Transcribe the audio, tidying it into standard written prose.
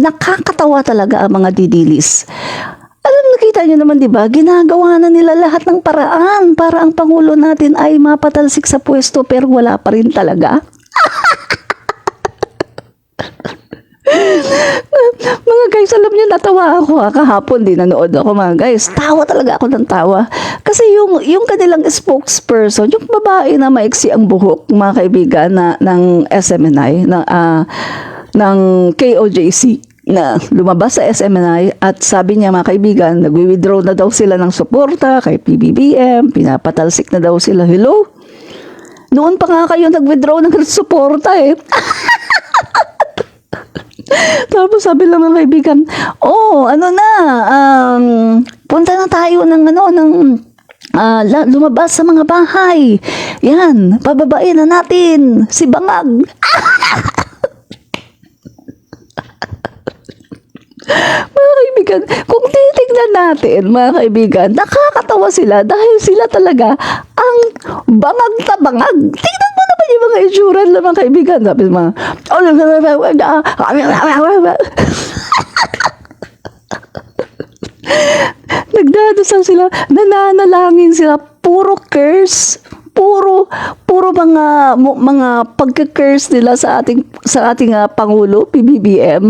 Nakakatawa talaga ang mga didilis. Alam, nakita niyo naman, 'di ba? Ginagawa na nila lahat ng paraan para ang pangulo natin ay mapatalsik sa pwesto, pero wala pa rin talaga. Mga guys, alam niyo, natawa ako kahapon din nanood ako, mga guys. Tawa talaga ako ng tawa. Kasi yung kanilang spokesperson, yung babae na maiksi ang buhok, mga kaibigan, ng SMNI, ng KOJC, na lumabas sa SMNI at sabi niya, mga kaibigan, nagwi-withdraw na daw sila ng suporta kay PBBM, pinapatalsik na daw sila. Hello? Noon pa nga kayo nag-withdraw ng suporta eh. Tapos sabi lang ng kaibigan, punta na tayo lumabas sa mga bahay. Yan, pababain na natin si Bangag. Mga kaibigan, kung titignan natin, mga kaibigan, nakakatawa sila dahil sila talaga ang bangag na bangag. Tingnan mo naman yung mga itsura nila, mga kaibigan. Sabi mga, nagdadasal sila, nananalangin sila, puro curse, puro mga pagka-curse nila sa ating Pangulo, PBBM.